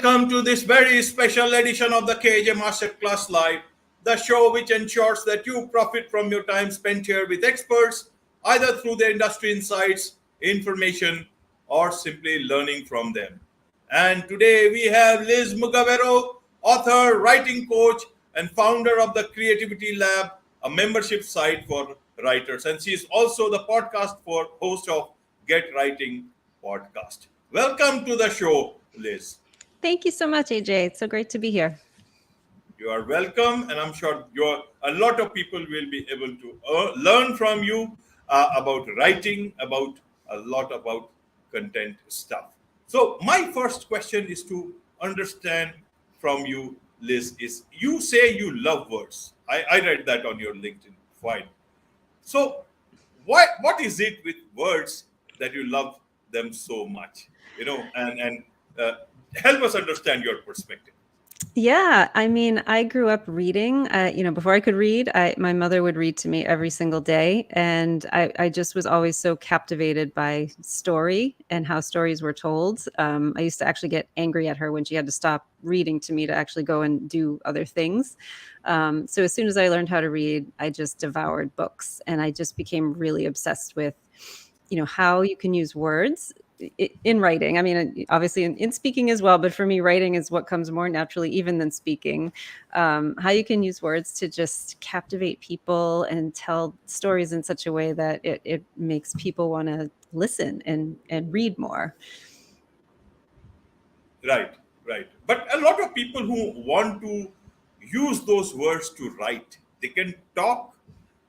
welcome to this very special edition of the KJ Masterclass Live, the show which ensures that you profit from your time spent here with experts, either through their industry insights, information, or simply learning from them. And today we have Liz Mugavero, author, writing coach, and founder of the Creativity Lab, a membership site for writers. And she is also the podcast for host of Get Writing podcast. Welcome to the show, Liz. Thank you so much, AJ. It's so great to be here. You are welcome, and I'm sure a lot of people will be able to learn from you about writing, about a lot about content stuff. So my first question is to understand from you, Liz, is you say you love words. I read that on your LinkedIn. Fine. So what is it with words that you love them so much? And help us understand your perspective. Yeah, I mean, I grew up reading. Before I could read, my mother would read to me every single day, and I just was always so captivated by story and how stories were told. I used to actually get angry at her when she had to stop reading to me to actually go and do other things. So as soon as I learned how to read, I just devoured books, and I just became really obsessed with, how you can use words in writing. I mean, obviously in speaking as well, but for me, writing is what comes more naturally even than speaking. How you can use words to just captivate people and tell stories in such a way that it makes people want to listen and read more. Right. But a lot of people who want to use those words to write, they can talk,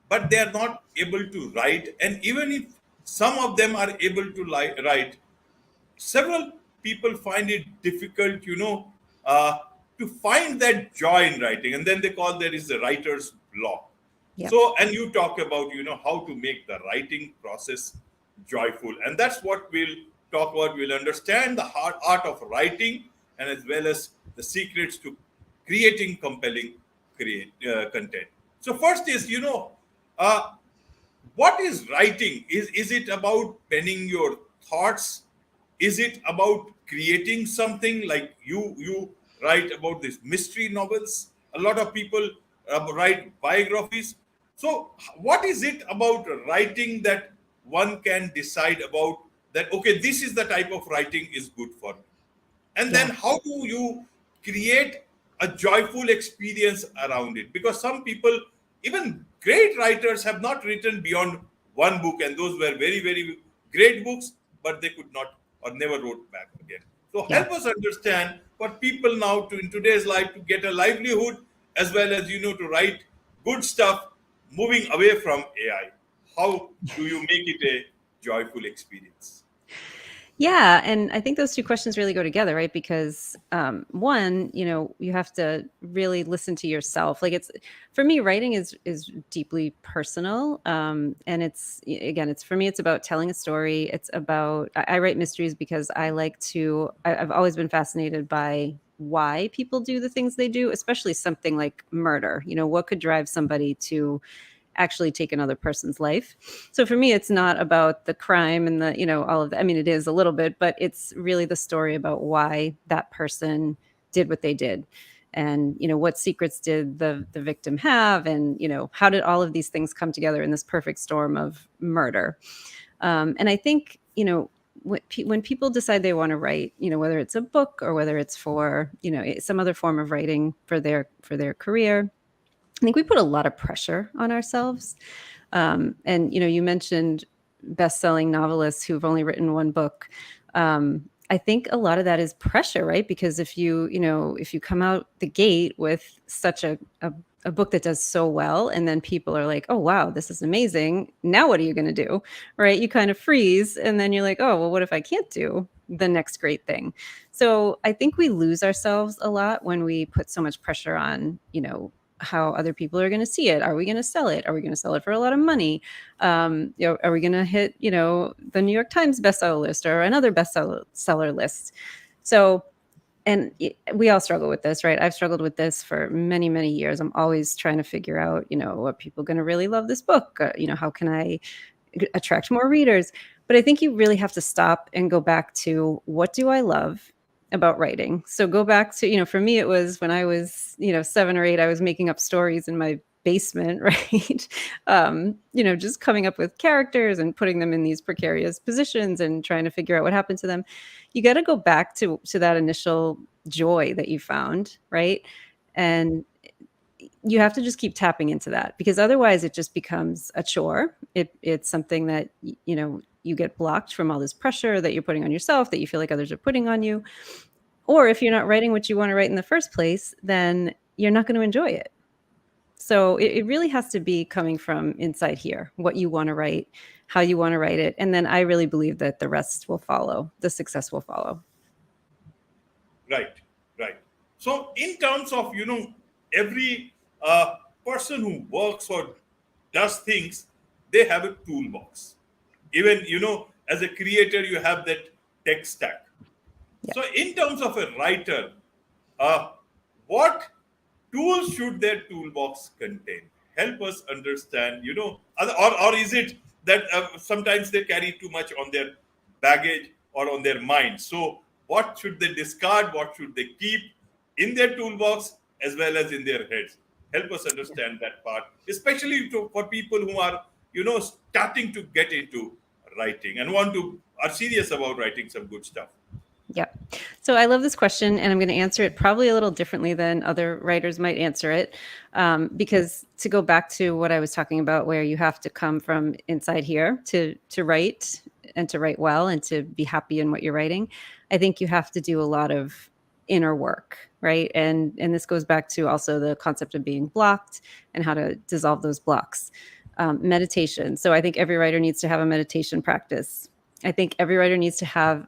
but they are not able to write. And even if some of them are able to write, several people find it difficult, to find that joy in writing. And then they call there is the writer's block. Yeah. So, and you talk about, how to make the writing process joyful. And that's what we'll talk about. We'll understand the art of writing and as well as the secrets to creating compelling content. So first is, what is writing? Is it about penning your thoughts? Is it about creating something like you write about these mystery novels? A lot of people write biographies. So what is it about writing that one can decide about that, okay, this is the type of writing is good for me? And then how do you create a joyful experience around it? Because some people, even great writers, have not written beyond one book, and those were very, very great books, but they could not or never wrote back again. So help us understand for people now to in today's life to get a livelihood as well as to write good stuff, moving away from AI. How do you make it a joyful experience? Yeah. And I think those two questions really go together, right? Because one, you have to really listen to yourself. Like for me, writing is deeply personal. And for me, it's about telling a story. It's about, I write mysteries because I've always been fascinated by why people do the things they do, especially something like murder. What could drive somebody to actually take another person's life. So for me, it's not about the crime and the, all of that. I mean, it is a little bit, but it's really the story about why that person did what they did. And, what secrets did the victim have? And, how did all of these things come together in this perfect storm of murder? And I think, when people decide they want to write, whether it's a book or whether it's for, some other form of writing for their career, I think we put a lot of pressure on ourselves. And, you mentioned best-selling novelists who've only written one book. I think a lot of that is pressure, right? Because if you come out the gate with such a book that does so well, and then people are like, oh, wow, this is amazing. Now what are you going to do? Right? You kind of freeze. And then you're like, oh, well, what if I can't do the next great thing? So I think we lose ourselves a lot when we put so much pressure on, how other people are going to see it. Are we going to sell it? Are we going to sell it for a lot of money? Are we going to hit, the New York Times bestseller list or another bestseller list? So, and we all struggle with this, right? I've struggled with this for many, many years. I'm always trying to figure out, are people going to really love this book? How can I attract more readers? But I think you really have to stop and go back to, what do I love? about writing. So go back to, for me, it was when I was, 7 or 8, I was making up stories in my basement, right? Just coming up with characters and putting them in these precarious positions and trying to figure out what happened to them. You got to go back to that initial joy that you found, right? And you have to just keep tapping into that, because otherwise it just becomes a chore. It's something that you get blocked from all this pressure that you're putting on yourself, that you feel like others are putting on you. Or if you're not writing what you want to write in the first place, then you're not going to enjoy it. So it really has to be coming from inside here, what you want to write, how you want to write it. And then I really believe that the rest will follow, the success will follow. Right, right. So, in terms of every person who works or does things, they have a toolbox. Even as a creator, you have that tech stack. Yeah. So, in terms of a writer, uh, what tools should their toolbox contain? Help us understand, or is it that sometimes they carry too much on their baggage or on their mind? So, what should they discard? What should they keep in their toolbox as well as in their heads? Help us understand that part, especially for people who are, starting to get into writing and are serious about writing some good stuff. Yeah. So I love this question, and I'm going to answer it probably a little differently than other writers might answer it. Because to go back to what I was talking about, where you have to come from inside here to write, and to write well, and to be happy in what you're writing, I think you have to do a lot of inner work, right? And this goes back to also the concept of being blocked and how to dissolve those blocks. Meditation. So I think every writer needs to have a meditation practice. I think every writer needs to have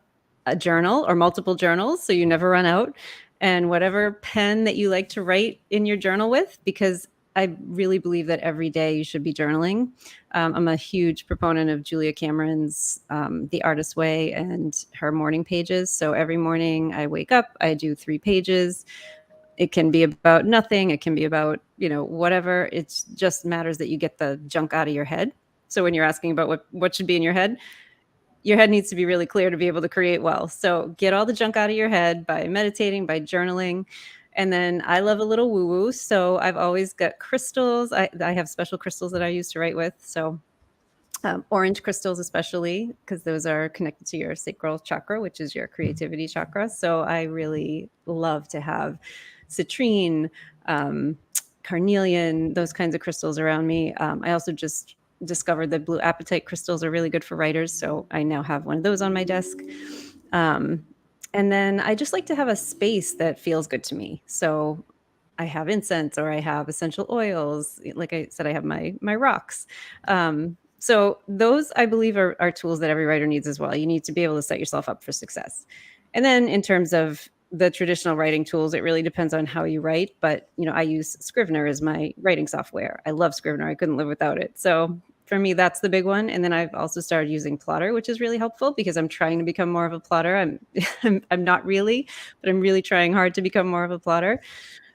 a journal or multiple journals, so you never run out, and whatever pen that you like to write in your journal with, because I really believe that every day you should be journaling. I'm a huge proponent of Julia Cameron's The Artist's Way and her morning pages. So every morning I wake up, I do 3 pages. It can be about nothing. It can be about, whatever. It just matters that you get the junk out of your head. So when you're asking about what should be in your head needs to be really clear to be able to create well. So get all the junk out of your head by meditating, by journaling. And then I love a little woo-woo. So I've always got crystals. I have special crystals that I use to write with. So orange crystals, especially, because those are connected to your sacral chakra, which is your creativity chakra. So I really love to have citrine, carnelian, those kinds of crystals around me. I also just discovered that blue apatite crystals are really good for writers. So I now have one of those on my desk. And then I just like to have a space that feels good to me. So I have incense, or I have essential oils. Like I said, I have my rocks. So those, I believe, are tools that every writer needs as well. You need to be able to set yourself up for success. And then in terms of the traditional writing tools, it really depends on how you write. But, I use Scrivener as my writing software. I love Scrivener. I couldn't live without it. So for me, that's the big one. And then I've also started using Plotter, which is really helpful because I'm trying to become more of a plotter. I'm not really, but I'm really trying hard to become more of a plotter.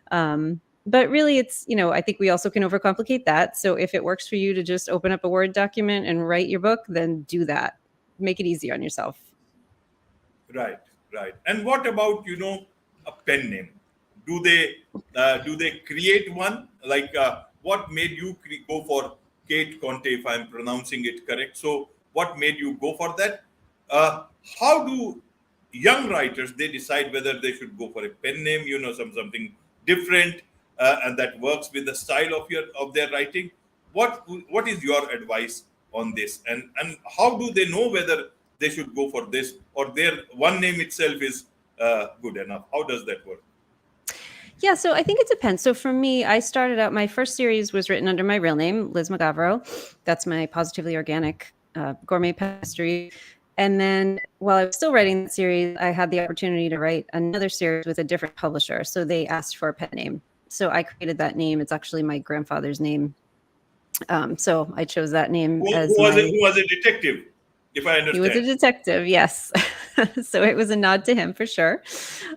But really, it's, I think we also can overcomplicate that. So if it works for you to just open up a Word document and write your book, then do that. Make it easy on yourself. Right, right. And what about a pen name? Do they create one? Like what made you go for Kate Conte, if I'm pronouncing it correct? So what made you go for that? How do young writers they decide whether they should go for a pen name? Something different and that works with the style of their writing. What is your advice on this? And how do they know whether they should go for this or their one name itself is good enough? How does that work? Yeah, so I think it depends. So for me, I started out, my first series was written under my real name, Liz Mugavero. That's my Positively Organic Gourmet Pastry. And then while I was still writing that series, I had the opportunity to write another series with a different publisher. So they asked for a pen name. So I created that name. It's actually my grandfather's name. So I chose that name as Who was a detective, if I understand? He was a detective, yes. So it was a nod to him for sure.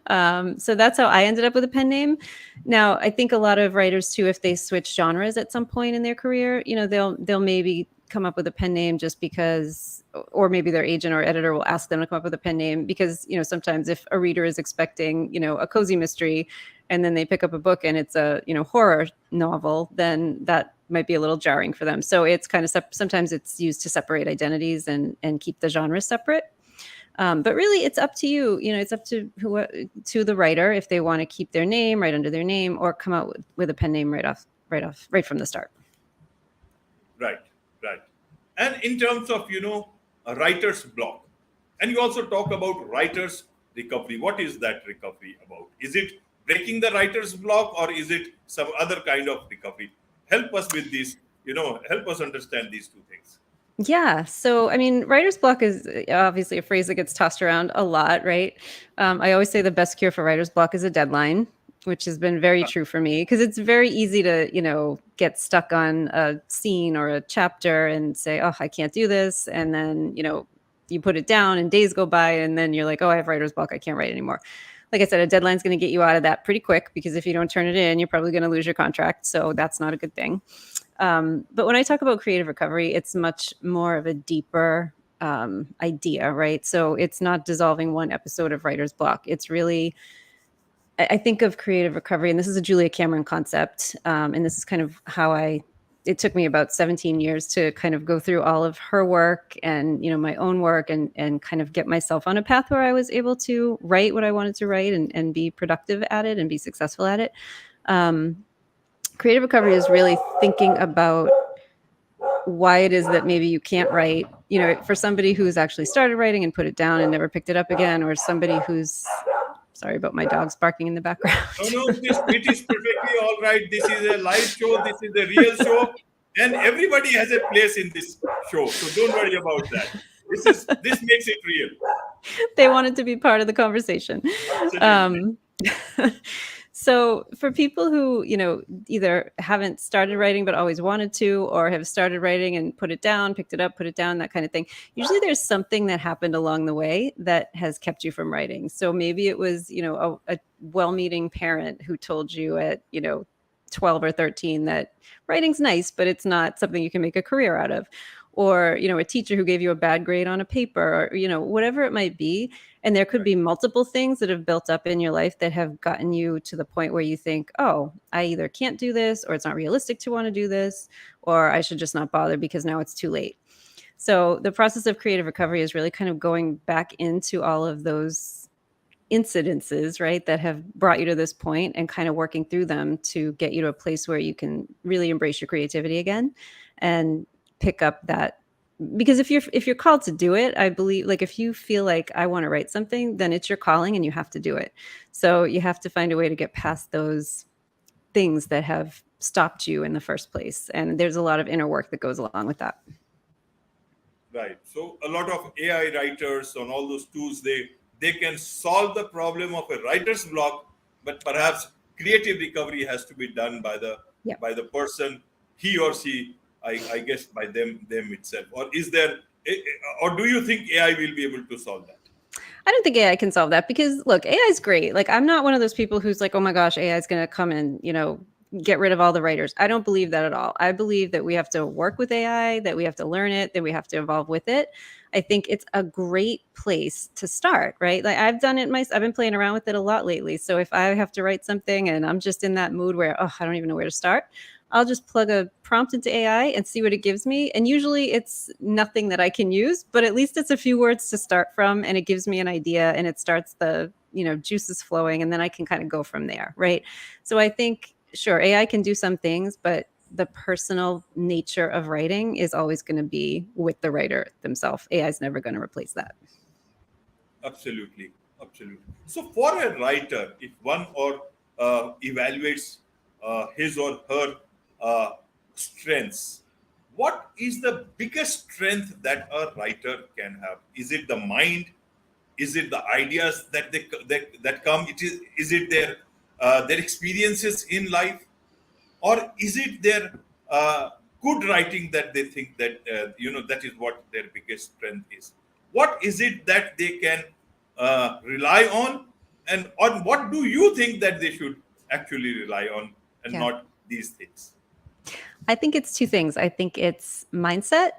So that's how I ended up with a pen name. Now, I think a lot of writers too, if they switch genres at some point in their career, they'll maybe come up with a pen name just because, or maybe their agent or editor will ask them to come up with a pen name because, sometimes if a reader is expecting, a cozy mystery and then they pick up a book and it's a, horror novel, then that might be a little jarring for them. So it's kind of, sometimes it's used to separate identities and keep the genres separate. But really, it's up to you. It's up to to the writer if they want to keep their name right under their name or come out with a pen name right from the start. Right, right. And in terms of, a writer's block, and you also talk about writer's recovery. What is that recovery about? Is it breaking the writer's block or is it some other kind of recovery? Help us with this, help us understand these two things. Yeah. So, I mean, writer's block is obviously a phrase that gets tossed around a lot, right? I always say the best cure for writer's block is a deadline, which has been very true for me because it's very easy to, get stuck on a scene or a chapter and say, oh, I can't do this. And then, you put it down and days go by and then you're like, oh, I have writer's block. I can't write anymore. Like I said, a deadline is going to get you out of that pretty quick because if you don't turn it in, you're probably going to lose your contract. So that's not a good thing. But when I talk about creative recovery, it's much more of a deeper idea, right? So it's not dissolving one episode of writer's block. It's really, I think of creative recovery, and this is a Julia Cameron concept. And this is kind of how it took me about 17 years to kind of go through all of her work and, my own work and kind of get myself on a path where I was able to write what I wanted to write and be productive at it and be successful at it. Creative recovery is really thinking about why it is that maybe you can't write, for somebody who's actually started writing and put it down and never picked it up again, or somebody who's, sorry about my dogs barking in the background. No, it is perfectly all right. This is a live show. This is a real show. And everybody has a place in this show. So don't worry about that. This makes it real. They wanted to be part of the conversation. So for people who, either haven't started writing but always wanted to, or have started writing and put it down, picked it up, put it down, that kind of thing, usually there's something that happened along the way that has kept you from writing. So maybe it was, a well-meaning parent who told you at, 12 or 13 that writing's nice, but it's not something you can make a career out of. Or, a teacher who gave you a bad grade on a paper, or, whatever it might be. And there could be multiple things that have built up in your life that have gotten you to the point where you think, oh, I either can't do this, or it's not realistic to want to do this, or I should just not bother because now it's too late. So the process of creative recovery is really kind of going back into all of those incidences, right, that have brought you to this point and kind of working through them to get you to a place where you can really embrace your creativity again and pick up that. Because if you're called to do it, I believe, like, if you feel like I want to write something, then it's your calling and you have to do it. So you have to find a way to get past those things that have stopped you in the first place. And there's a lot of inner work that goes along with that. Right. So a lot of AI writers on all those tools, they can solve the problem of a writer's block, but perhaps creative recovery has to be done by the person, he or she, I guess by them itself. Or is there, or do you think AI will be able to solve that? I don't think AI can solve that because, look, AI is great. Like, I'm not one of those people who's like, oh my gosh, AI is going to come and, get rid of all the writers. I don't believe that at all. I believe that we have to work with AI, that we have to learn it, that we have to evolve with it. I think it's a great place to start, right? Like, I've done it I've been playing around with it a lot lately. So if I have to write something and I'm just in that mood where, I don't even know where to start, I'll just plug a prompt into AI and see what it gives me. And usually it's nothing that I can use, but at least it's a few words to start from and it gives me an idea and it starts the, juices flowing, and then I can kind of go from there, right? So I think, sure, AI can do some things, but the personal nature of writing is always going to be with the writer themselves. AI is never going to replace that. Absolutely. So for a writer, if one evaluates his or her strengths, what is the biggest strength that a writer can have? Is it the mind? Is it the ideas that come? Is it their experiences in life, or is it their good writing that they think that that is what their biggest strength is? What is it that they can rely on, and on what do you think that they should actually rely on, and not these things? I think it's two things. I think it's mindset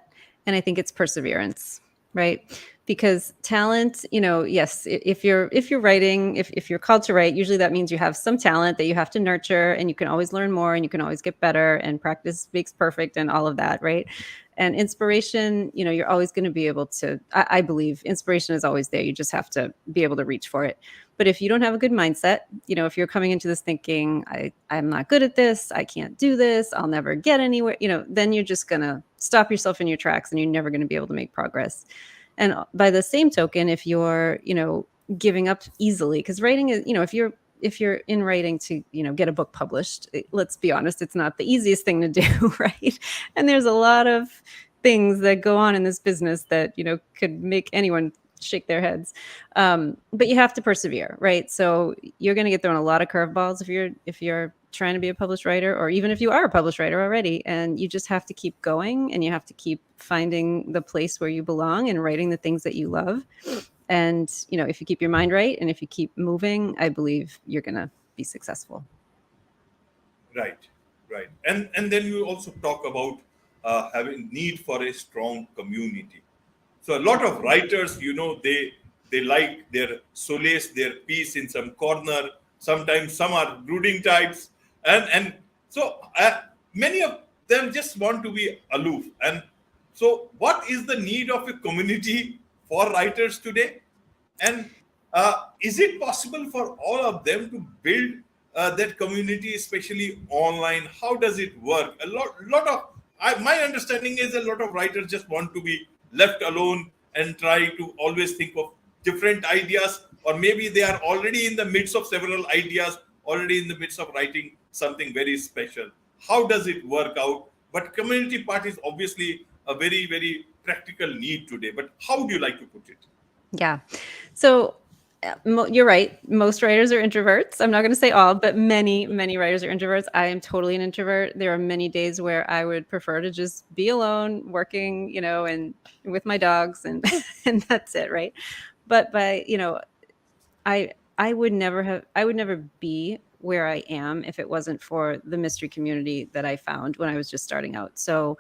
And I think it's perseverance, right? Because talent, yes, if you're writing, if you're called to write, usually that means you have some talent that you have to nurture, and you can always learn more and you can always get better, and practice makes perfect and all of that, right? And inspiration, you're always going to be able to, I believe inspiration is always there. You just have to be able to reach for it. But if you don't have a good mindset, if you're coming into this thinking, I'm not good at this, I can't do this, I'll never get anywhere, then you're just going to stop yourself in your tracks and you're never going to be able to make progress. And by the same token, if you're, giving up easily, because writing is, if you're in writing to, get a book published, let's be honest, it's not the easiest thing to do, right? And there's a lot of things that go on in this business that, could make anyone shake their heads. But you have to persevere, right? So you're going to get thrown a lot of curveballs if you're trying to be a published writer, or even if you are a published writer already, and you just have to keep going, and you have to keep finding the place where you belong and writing the things that you love. And if you keep your mind right and if you keep moving, I believe you're going to be successful. Right, right. And then you also talk about having need for a strong community. So a lot of writers, they like their solace, their peace in some corner. Sometimes some are brooding types, and so many of them just want to be aloof. And so, what is the need of a community for writers today? And is it possible for all of them to build that community, especially online? How does it work? My understanding is a lot of writers just want to be left alone and try to always think of different ideas, or maybe they are already in the midst of several ideas, already in the midst of writing something very special. How does it work out? But community part is obviously a very, very practical need today. But how would you like to put it? Yeah. So you're right. Most writers are introverts. I'm not going to say all, but many, many writers are introverts. I am totally an introvert. There are many days where I would prefer to just be alone, working, and with my dogs, and and that's it, right? But I would never be where I am if it wasn't for the mystery community that I found when I was just starting out. So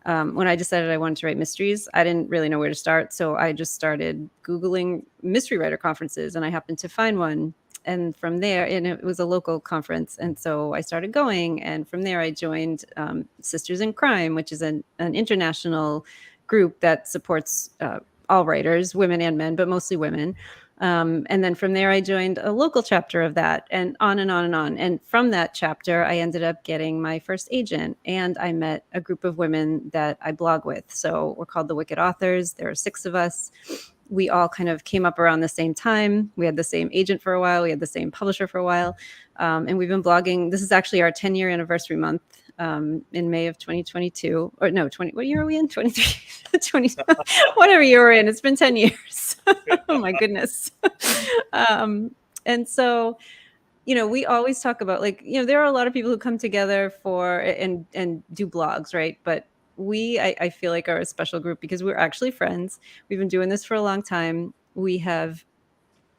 when I decided I wanted to write mysteries, I didn't really know where to start. So I just started Googling mystery writer conferences, and I happened to find one. And from there, and it was a local conference. And so I started going. And from there, I joined Sisters in Crime, which is an international group that supports all writers, women and men, but mostly women. And then from there, I joined a local chapter of that, and on and on and on. And from that chapter, I ended up getting my first agent, and I met a group of women that I blog with. So we're called the Wicked Authors. There are 6 of us. We all kind of came up around the same time. We had the same agent for a while. We had the same publisher for a while. And we've been blogging. This is actually our 10-year anniversary month. In May of 2022, or no, 20, what year are we in? 23, 20, whatever year we're in. It's been 10 years. Oh my goodness. And so, we always talk about, like, there are a lot of people who come together for and do blogs, right? But I feel like are a special group because we're actually friends. We've been doing this for a long time. We have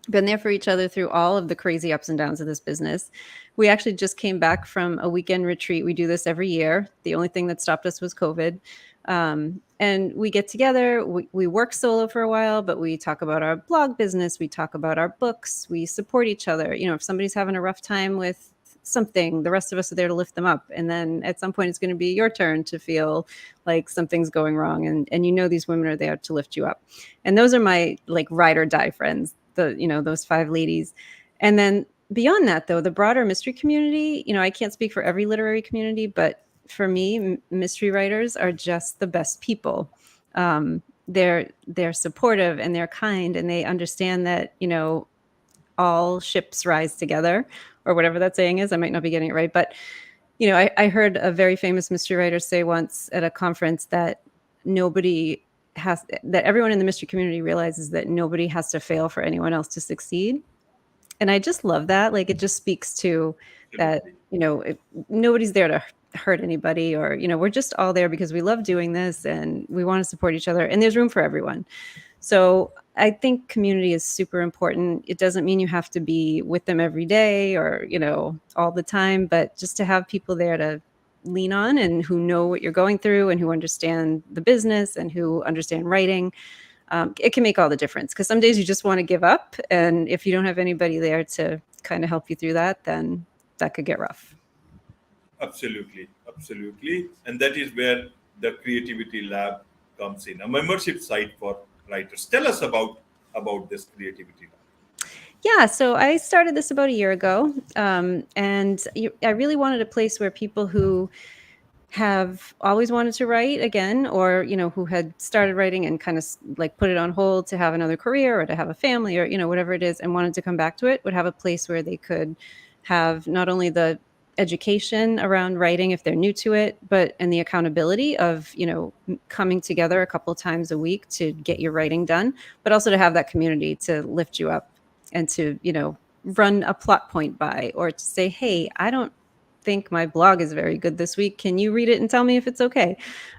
been there for each other through all of the crazy ups and downs of this business. We actually just came back from a weekend retreat. We do this every year. The only thing that stopped us was COVID. And we get together, we work solo for a while, but we talk about our blog business. We talk about our books. We support each other. If somebody's having a rough time with something, the rest of us are there to lift them up. And then at some point, it's going to be your turn to feel like something's going wrong. And these women are there to lift you up. And those are my like ride or die friends. Those 5 ladies. And then beyond that, though, the broader mystery community, I can't speak for every literary community, but for me, mystery writers are just the best people. They're supportive and they're kind, and they understand that, all ships rise together, or whatever that saying is. I might not be getting it right, but I heard a very famous mystery writer say once at a conference that everyone in the mystery community realizes that nobody has to fail for anyone else to succeed. And I just love that. Like, it just speaks to that, nobody's there to hurt anybody, or, we're just all there because we love doing this and we want to support each other, and there's room for everyone. So I think community is super important. It doesn't mean you have to be with them every day or, all the time, but just to have people there to lean on and who know what you're going through and who understand the business and who understand writing. It can make all the difference, because some days you just want to give up. And if you don't have anybody there to kind of help you through that, then that could get rough. Absolutely, absolutely. And that is where the Creativity Lab comes in, a membership site for writers. Tell us about this Creativity Lab. Yeah, so I started this about a year ago, and I really wanted a place where people who have always wanted to write again, or who had started writing and kind of like put it on hold to have another career or to have a family, or whatever it is, and wanted to come back to it, would have a place where they could have not only the education around writing if they're new to it, but and the accountability of coming together a couple times a week to get your writing done, but also to have that community to lift you up and to run a plot point by, or to say, hey, I don't think my blog is very good this week, can you read it and tell me if it's okay?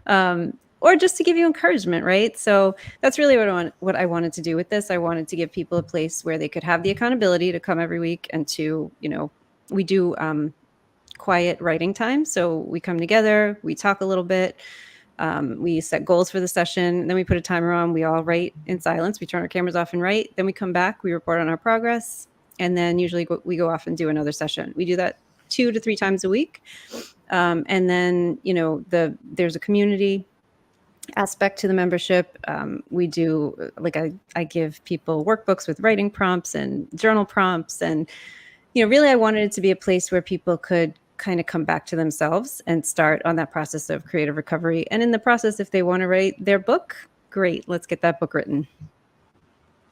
Or just to give you encouragement, right? So that's really what I wanted to do with this. I wanted to give people a place where they could have the accountability to come every week, and to we do quiet writing time. So we come together, we talk a little bit, we set goals for the session, and then we put a timer on. We all write in silence. We turn our cameras off and write. Then we come back, we report on our progress, and then usually we go off and do another session. We do that 2 to 3 times a week. And then, there's a community aspect to the membership. We do, like, I give people workbooks with writing prompts and journal prompts. And, really I wanted it to be a place where people could kind of come back to themselves and start on that process of creative recovery. And in the process, if they want to write their book, great, let's get that book written.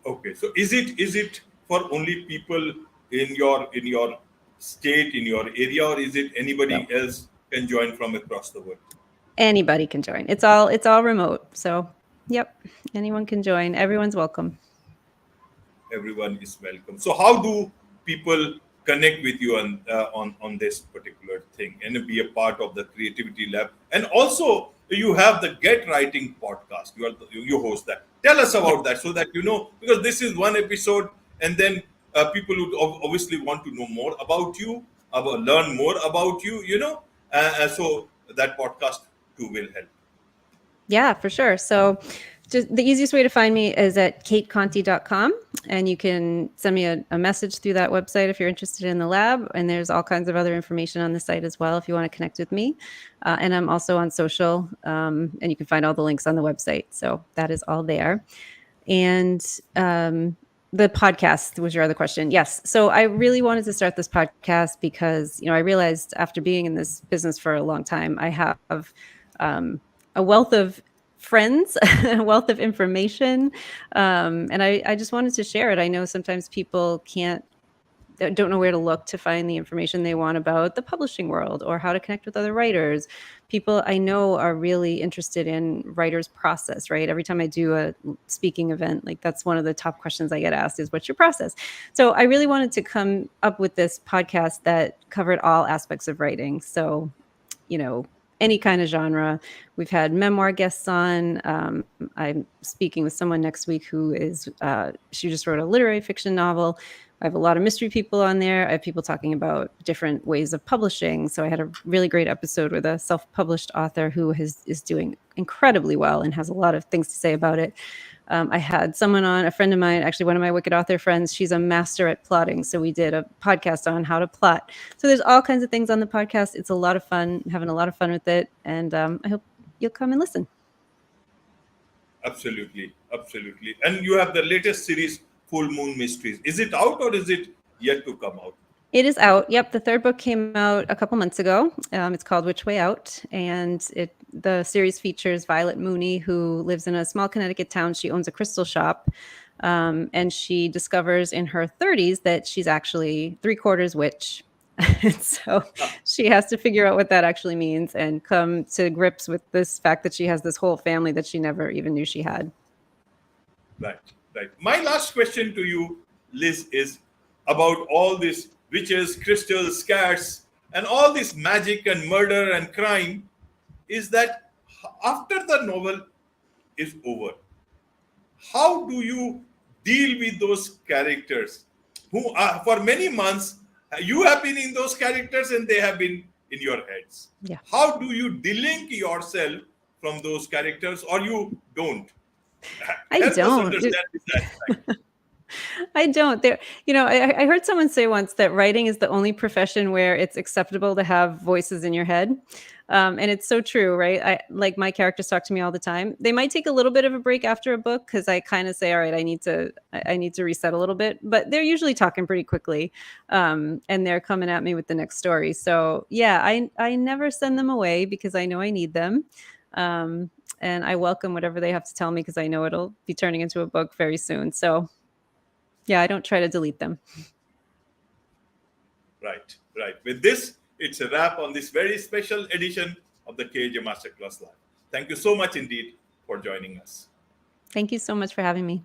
Okay, so is it for only people in your state, in your area, or is it anybody else can join from across the world? Anybody can join. It's all remote. So, yep, anyone can join. Everyone's welcome. Everyone is welcome. So how do people connect with you on this particular thing and be a part of the Creativity Lab? And also, you have the Get Writing podcast. You host that. Tell us about that, so that because this is one episode, and then people would obviously want to know more about you, learn more about you. So that podcast too will help. Yeah, for sure. So just the easiest way to find me is at kateconti.com, and you can send me a message through that website if you're interested in the lab. And there's all kinds of other information on the site as well if you want to connect with me. And I'm also on social, and you can find all the links on the website. So that is all there. And the podcast was your other question. Yes. So I really wanted to start this podcast because, I realized after being in this business for a long time, I have a wealth of friends, a wealth of information. And I just wanted to share it. I know sometimes people don't know where to look to find the information they want about the publishing world or how to connect with other writers. People I know are really interested in writers' process, right? Every time I do a speaking event, like that's one of the top questions I get asked is, what's your process? So I really wanted to come up with this podcast that covered all aspects of writing. So, any kind of genre. We've had memoir guests on. I'm speaking with someone next week who is, she just wrote a literary fiction novel. I have a lot of mystery people on there. I have people talking about different ways of publishing. So I had a really great episode with a self-published author who is doing incredibly well and has a lot of things to say about it. I had someone on, a friend of mine, actually one of my Wicked author friends, she's a master at plotting. So we did a podcast on how to plot. So there's all kinds of things on the podcast. It's a lot of fun, having a lot of fun with it. And I hope you'll come and listen. Absolutely. Absolutely. And you have the latest series, Full Moon Mysteries. Is it out or is it yet to come out? It is out. Yep. The third book came out a couple months ago. It's called Which Way Out. And the series features Violet Mooney, who lives in a small Connecticut town. She owns a crystal shop. And she discovers in her 30s that she's actually 3/4 witch. So she has to figure out what that actually means and come to grips with this fact that she has this whole family that she never even knew she had. Right. My last question to you, Liz, is about all these witches, crystals, cats, and all this magic and murder and crime, is that after the novel is over, how do you deal with those characters who are, for many months, you have been in those characters and they have been in your heads. Yeah. How do you delink yourself from those characters, or you don't? I Help us don't. understand this aspect. I don't. There, I heard someone say once that writing is the only profession where it's acceptable to have voices in your head, and it's so true, right? I like my characters talk to me all the time. They might take a little bit of a break after a book because I kind of say, "All right, I need to reset a little bit," but they're usually talking pretty quickly, and they're coming at me with the next story. So yeah, I never send them away because I know I need them. And I welcome whatever they have to tell me because I know it'll be turning into a book very soon. So yeah, I don't try to delete them. Right, right. With this, it's a wrap on this very special edition of the KJ Masterclass Live. Thank you so much indeed for joining us. Thank you so much for having me.